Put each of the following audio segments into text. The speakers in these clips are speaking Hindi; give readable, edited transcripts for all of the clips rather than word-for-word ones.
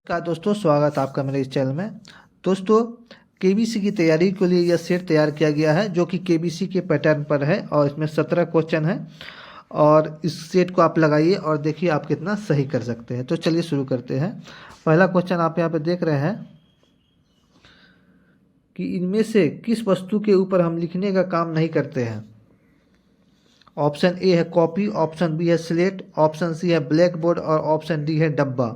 का दोस्तों स्वागत है आपका मेरे इस चैनल में। दोस्तों केबीसी की तैयारी के लिए यह सेट तैयार किया गया है जो कि केबीसी के पैटर्न पर है और इसमें 17 क्वेश्चन है और इस सेट को आप लगाइए और देखिए आप कितना सही कर सकते हैं। तो चलिए शुरू करते हैं। पहला क्वेश्चन आप यहाँ पे देख रहे हैं कि इनमें से किस वस्तु के ऊपर हम लिखने का काम नहीं करते हैं। ऑप्शन ए है कॉपी, ऑप्शन बी है स्लेट, ऑप्शन सी है ब्लैक बोर्ड और ऑप्शन डी है डब्बा।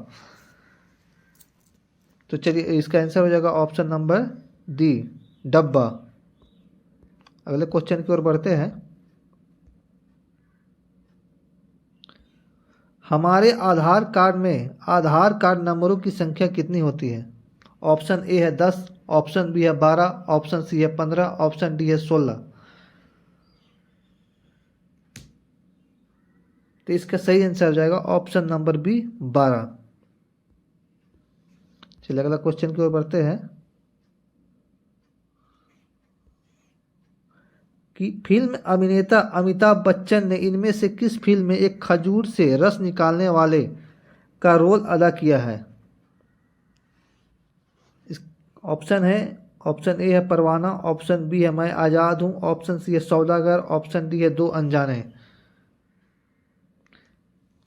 तो चलिए इसका आंसर हो जाएगा ऑप्शन नंबर डी, डब्बा। अगले क्वेश्चन की ओर बढ़ते हैं। हमारे आधार कार्ड में आधार कार्ड नंबरों की संख्या कितनी होती है। ऑप्शन ए है 10, ऑप्शन बी है 12, ऑप्शन सी है 15, ऑप्शन डी है 16। तो इसका सही आंसर हो जाएगा ऑप्शन नंबर बी, 12। चलिए अगला क्वेश्चन की ओर बढ़ते हैं कि फिल्म अभिनेता अमिताभ बच्चन ने इनमें से किस फिल्म में एक खजूर से रस निकालने वाले का रोल अदा किया है। इस ऑप्शन है, ऑप्शन ए है परवाना, ऑप्शन बी है मैं आज़ाद हूँ, ऑप्शन सी है सौदागर, ऑप्शन डी है दो अनजाने।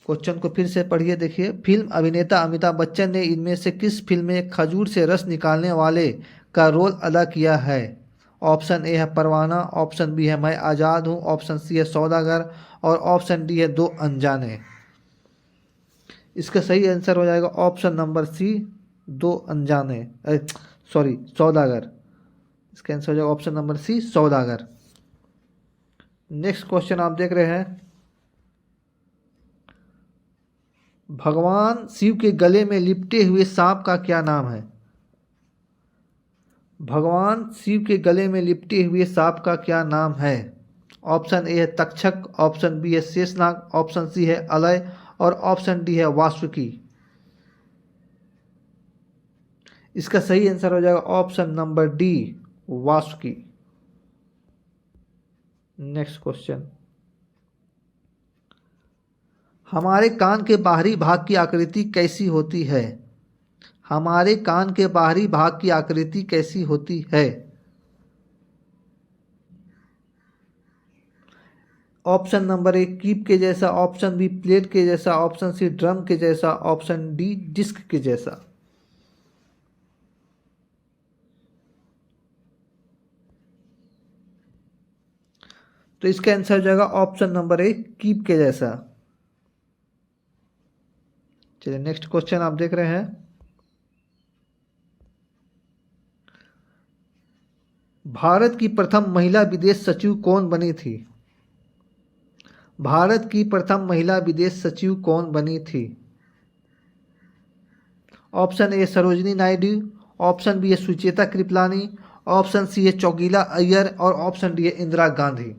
क्वेश्चन को फिर से पढ़िए, देखिए। फिल्म अभिनेता अमिताभ बच्चन ने इनमें से किस फिल्म में एक खजूर से रस निकालने वाले का रोल अदा किया है। ऑप्शन ए है परवाना, ऑप्शन बी है मैं आज़ाद हूँ, ऑप्शन सी है सौदागर और ऑप्शन डी है दो अनजाने। इसका सही आंसर हो जाएगा ऑप्शन नंबर सी, दो अनजाने, सॉरी सौदागर। इसका आंसर हो जाएगा ऑप्शन नंबर सी, सौदागर। नेक्स्ट क्वेश्चन आप देख रहे हैं। भगवान शिव के गले में लिपटे हुए सांप का क्या नाम है। भगवान शिव के गले में लिपटे हुए सांप का क्या नाम है। ऑप्शन ए है तक्षक, ऑप्शन बी है शेषनाग, ऑप्शन सी है अलय और ऑप्शन डी है वासुकी। इसका सही आंसर हो जाएगा option number D, Vasuki. Next question. हमारे कान के बाहरी भाग की आकृति कैसी होती है। हमारे कान के बाहरी भाग की आकृति कैसी होती है। ऑप्शन नंबर ए कीप के जैसा, ऑप्शन बी प्लेट के जैसा, ऑप्शन सी ड्रम के जैसा, ऑप्शन डी डिस्क के जैसा। तो इसका आंसर हो जाएगा ऑप्शन नंबर ए कीप के जैसा। चलिए नेक्स्ट क्वेश्चन आप देख रहे हैं। भारत की प्रथम महिला विदेश सचिव कौन बनी थी। भारत की प्रथम महिला विदेश सचिव कौन बनी थी। Option A Sarojini Naidu, option B है सुचेता कृपलानी, ऑप्शन सी है चौकीला अय्यर और ऑप्शन डी है इंदिरा गांधी।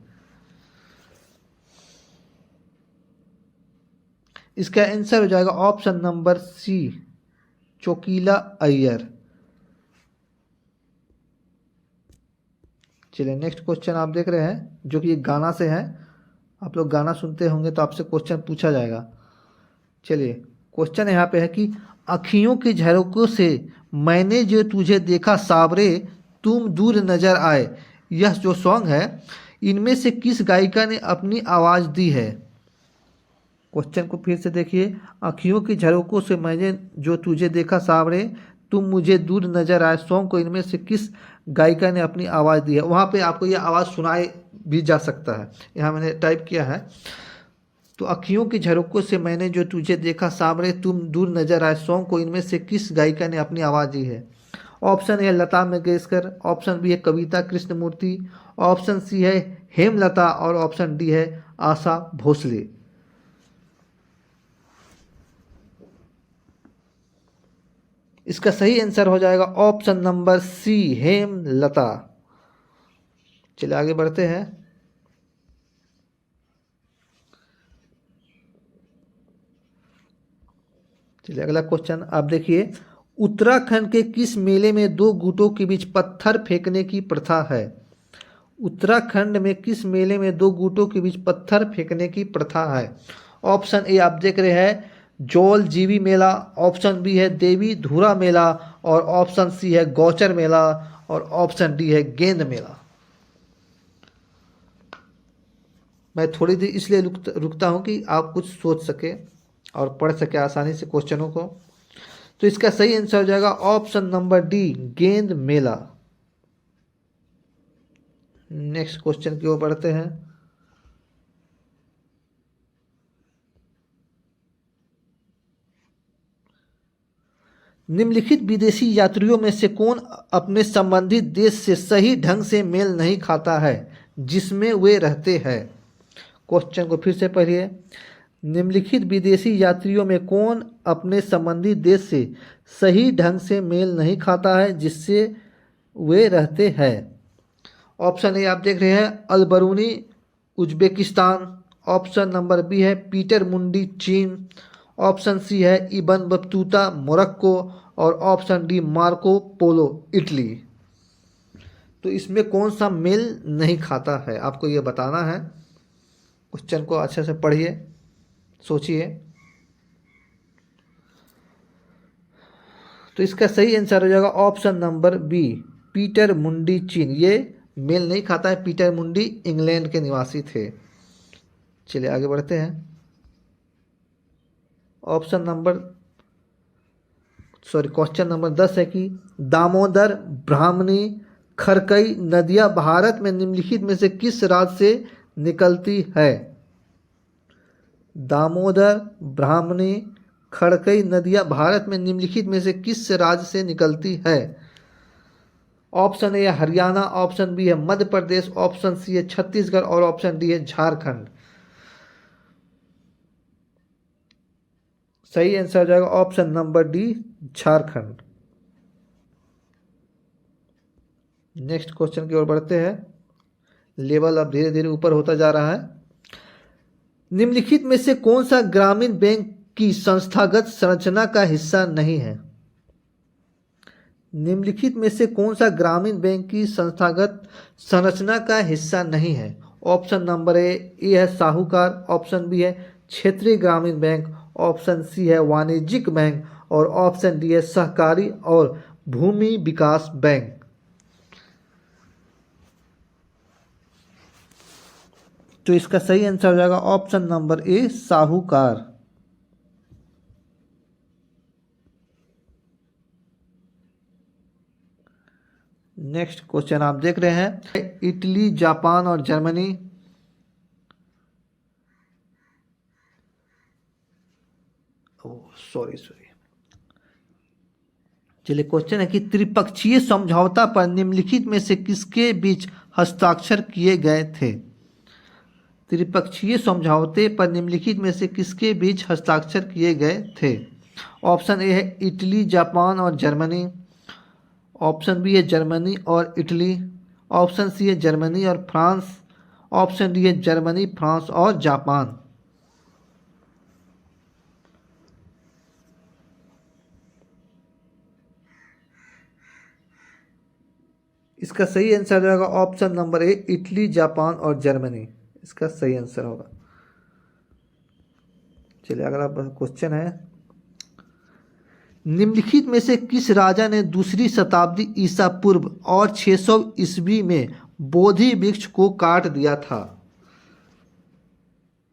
इसका आंसर हो जाएगा ऑप्शन नंबर सी, चौकीला अय्यर। चलिए नेक्स्ट क्वेश्चन आप देख रहे हैं जो कि एक गाना से है। आप लोग गाना सुनते होंगे तो आपसे क्वेश्चन पूछा जाएगा। चलिए क्वेश्चन यहाँ पे है कि अखियों के झरोकों से मैंने जो तुझे देखा सावरे तुम दूर नजर आए, यह जो सॉन्ग है इनमें से किस गायिका ने अपनी आवाज़ दी है। क्वेश्चन को फिर से देखिए। अखियों की झरोकों से मैंने जो तुझे देखा सावरे तुम मुझे दूर नजर आए सॉन्ग को इनमें से किस गायिका ने अपनी आवाज़ दी है। वहाँ पे आपको यह आवाज़ सुनाई भी जा सकता है, यहाँ मैंने टाइप किया है। तो अखियों की झरोकों से मैंने जो तुझे देखा सावरे तुम दूर नजर आए सॉन्ग को इनमें से किस गायिका ने अपनी आवाज़ दी है। ऑप्शन ए है लता मंगेशकर, ऑप्शन बी है कविता कृष्णमूर्ति, ऑप्शन सी है हेमलता और ऑप्शन डी है आशा भोसले। इसका सही आंसर हो जाएगा ऑप्शन नंबर सी, हेमलता। चलिए आगे बढ़ते हैं। चलिए अगला क्वेश्चन आप देखिए। उत्तराखंड के किस मेले में दो गुटों के बीच पत्थर फेंकने की प्रथा है। उत्तराखंड में किस मेले में दो गुटों के बीच पत्थर फेंकने की प्रथा है। ऑप्शन ए आप देख रहे हैं जौल जीवी मेला, ऑप्शन बी है देवी धुरा मेला, और ऑप्शन सी है गौचर मेला, और ऑप्शन डी है गेंद मेला। मैं थोड़ी देर इसलिए रुकता हूं कि आप कुछ सोच सके और पढ़ सके आसानी से क्वेश्चनों को। तो इसका सही आंसर हो जाएगा ऑप्शन नंबर डी, गेंद मेला। नेक्स्ट क्वेश्चन की ओर बढ़ते हैं। निम्नलिखित विदेशी यात्रियों में से कौन अपने संबंधित देश से सही ढंग से मेल नहीं खाता है जिसमें वे रहते हैं? क्वेश्चन को फिर से पढ़िए। निम्नलिखित विदेशी यात्रियों में कौन अपने संबंधित देश से सही ढंग से मेल नहीं खाता है जिससे वे रहते हैं? ऑप्शन ए आप देख रहे हैं Alberuni Uzbekistan, option number B है Peter Mundy China, option C है इबन बतूता मोरक्को, और option D Marco Polo Italy. तो इसमें कौन सा मेल नहीं खाता है आपको ये बताना है। क्वेश्चन को अच्छे से पढ़िए, सोचिए। तो इसका सही आंसर हो जाएगा option number B, Peter Mundy चीन। ये मेल नहीं खाता है। पीटर मुंडी इंग्लैंड के निवासी थे। चलिए आगे बढ़ते हैं। क्वेश्चन नंबर 10 है कि दामोदर, ब्राह्मणी, खरकई नदियां भारत में निम्नलिखित में से किस राज्य से निकलती है? दामोदर, ब्राह्मणी, खरकई नदियां भारत में निम्नलिखित में से किस राज्य से निकलती है? ऑप्शन ए है हरियाणा, ऑप्शन बी है मध्य प्रदेश, ऑप्शन सी है छत्तीसगढ़, और ऑप्शन डी है झारखंड। सही आंसर हो जाएगा option number D, Jharkhand. Next question की ओर बढ़ते हैं। लेवल अब धीरे धीरे ऊपर होता जा रहा है। निम्नलिखित में से कौन सा ग्रामीण बैंक की संस्थागत संरचना का हिस्सा नहीं है? निम्नलिखित में से कौन सा ग्रामीण बैंक की संस्थागत संरचना का हिस्सा नहीं है? ऑप्शन नंबर ए है साहूकार, ऑप्शन बी है क्षेत्रीय ग्रामीण बैंक, ऑप्शन सी है वाणिज्यिक बैंक, और ऑप्शन डी है सहकारी और भूमि विकास बैंक। तो इसका सही आंसर हो जाएगा ऑप्शन नंबर ए, साहूकार। नेक्स्ट क्वेश्चन आप देख रहे हैं इटली, जापान और जर्मनी। सॉरी चलिए क्वेश्चन है कि त्रिपक्षीय समझौता पर निम्नलिखित में से किसके बीच हस्ताक्षर किए गए थे? त्रिपक्षीय समझौते पर निम्नलिखित में से किसके बीच हस्ताक्षर किए गए थे? ऑप्शन ए है इटली, जापान और जर्मनी, ऑप्शन बी है जर्मनी और इटली, ऑप्शन सी है जर्मनी और फ्रांस, ऑप्शन डी है जर्मनी, फ्रांस और जापान। इसका सही आंसर रहेगा ऑप्शन नंबर ए, इटली, जापान और जर्मनी। इसका सही आंसर होगा। चलिए अगला क्वेश्चन है निम्नलिखित में से किस राजा ने दूसरी शताब्दी ईसा पूर्व और 600 ईस्वी में बोधि वृक्ष को काट दिया था?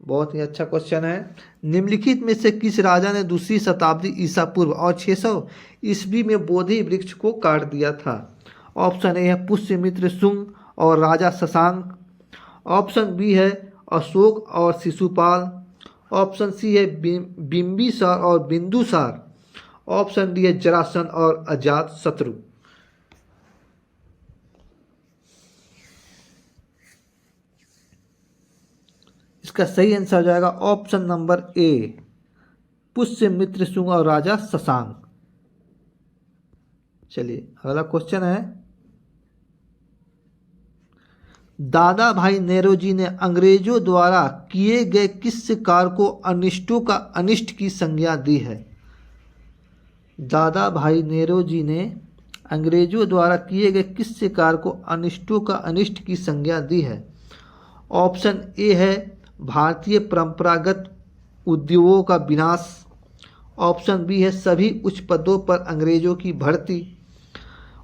बहुत ही अच्छा क्वेश्चन है। निम्नलिखित में से किस राजा ने दूसरी शताब्दी ईसा पूर्व और 600 ईस्वी में बोधि वृक्ष को काट दिया था? ऑप्शन ए है पुष्यमित्र शुंग और राजा शशांक, ऑप्शन बी है अशोक और शिशुपाल, ऑप्शन सी है बिंबिसार और बिंदुसार, ऑप्शन डी है जरासंध और अजात शत्रु। इसका सही आंसर हो जाएगा ऑप्शन नंबर ए, पुष्यमित्र शुंग और राजा शशांक। चलिए अगला क्वेश्चन है दादा भाई नेरोजी ने अंग्रेजों द्वारा किए गए किस कार्य को अनिष्टों का अनिष्ट की संज्ञा दी है? दादा भाई नेरोजी ने अंग्रेजों द्वारा किए गए किस कार्य को अनिष्टों का अनिष्ट की संज्ञा दी है? ऑप्शन ए है भारतीय परंपरागत उद्योगों का विनाश, ऑप्शन बी है सभी उच्च पदों पर अंग्रेजों की भर्ती।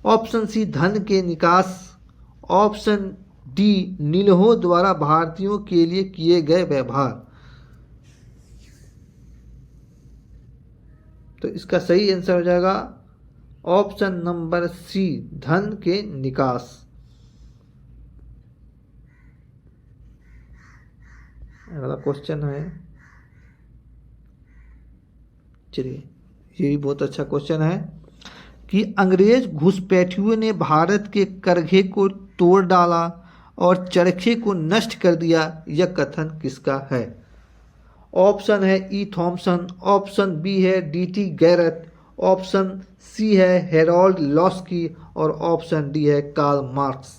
ऑप्शन सी धन के निकास। ऑप्शन डी नीलहों द्वारा भारतीयों के लिए किए गए व्यवहार। तो इसका सही आंसर हो जाएगा ऑप्शन नंबर सी, धन के निकास। अगला क्वेश्चन है, चलिए ये भी बहुत अच्छा क्वेश्चन है कि अंग्रेज घुसपैठियों ने भारत के करघे को तोड़ डाला और चरखे को नष्ट कर दिया, यह कथन किसका है? ऑप्शन है ई थॉमसन, ऑप्शन बी है डी.टी. गैरट, ऑप्शन सी है हेरोल्ड लॉस्की और ऑप्शन डी है कार्ल मार्क्स।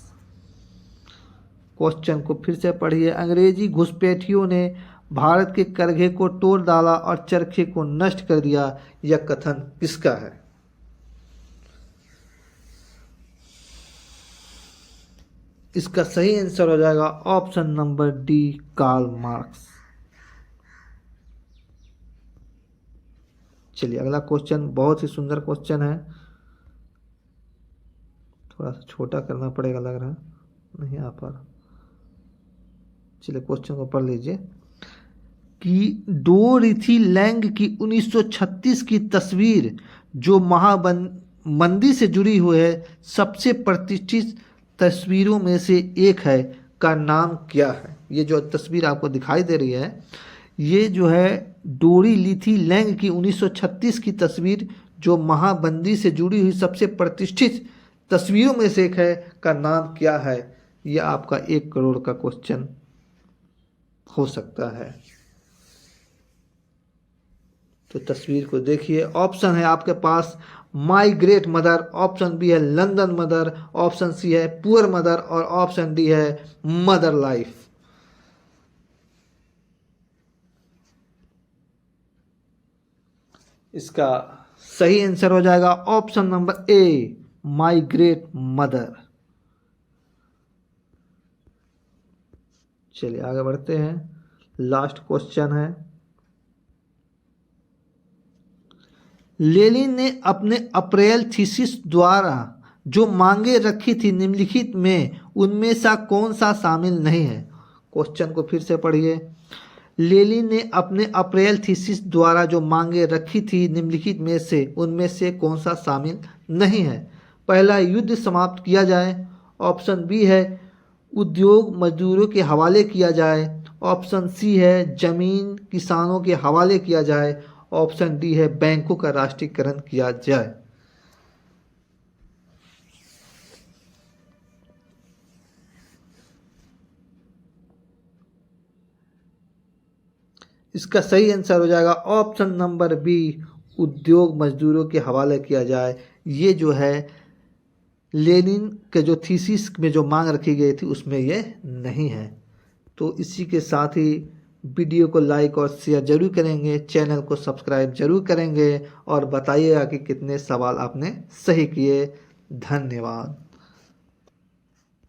क्वेश्चन को फिर से पढ़िए। अंग्रेजी घुसपैठियों ने भारत के करघे को तोड़ डाला और चरखे को नष्ट कर दिया, यह कथन किसका है? इसका सही आंसर हो जाएगा option number D, Karl Marx. चलिए अगला क्वेश्चन बहुत ही सुंदर क्वेश्चन है, थोड़ा सा छोटा करना पड़ेगा लग रहा है, नहीं आ पा रहा। चलिए क्वेश्चन को पढ़ लीजिए कि डोरिथी लैंग की 1936 की तस्वीर जो महामंदी से जुड़ी हुई है, सबसे प्रतिष्ठित तस्वीरों में से एक है, का नाम क्या है? ये जो तस्वीर आपको दिखाई दे रही है, ये जो है डोरिथी लैंग की 1936 की तस्वीर जो महाबंदी से जुड़ी हुई सबसे प्रतिष्ठित तस्वीरों में से एक है, का नाम क्या है? यह आपका 1 करोड़ का क्वेश्चन हो सकता है। तो तस्वीर को देखिए। ऑप्शन है आपके पास my great mother, option B है लंदन मदर, ऑप्शन सी है पुअर मदर और ऑप्शन डी है मदर लाइफ। इसका सही आंसर हो जाएगा option number A, my great mother. चलिए आगे बढ़ते हैं। लास्ट क्वेश्चन है, लेनिन ने अपने अप्रैल थीसिस द्वारा जो मांगे रखी थी निम्नलिखित में उनमें से कौन सा शामिल नहीं है? क्वेश्चन को फिर से पढ़िए। लेनिन ने अपने अप्रैल थीसिस द्वारा जो मांगे रखी थी निम्नलिखित में से उनमें से कौन सा शामिल नहीं है? पहला, युद्ध समाप्त किया जाए। ऑप्शन बी है उद्योग मजदूरों के हवाले किया जाए। ऑप्शन सी है जमीन किसानों के हवाले किया जाए। ऑप्शन डी है बैंकों का राष्ट्रीयकरण किया जाए। इसका सही आंसर हो जाएगा ऑप्शन नंबर बी, उद्योग मजदूरों के हवाले किया जाए। ये जो है लेनिन के जो थीसिस में जो मांग रखी गई थी उसमें ये नहीं है। तो इसी के साथ ही वीडियो को लाइक और शेयर जरूर करेंगे, चैनल को सब्सक्राइब जरूर करेंगे और बताइएगा कि कितने सवाल आपने सही किए। धन्यवाद।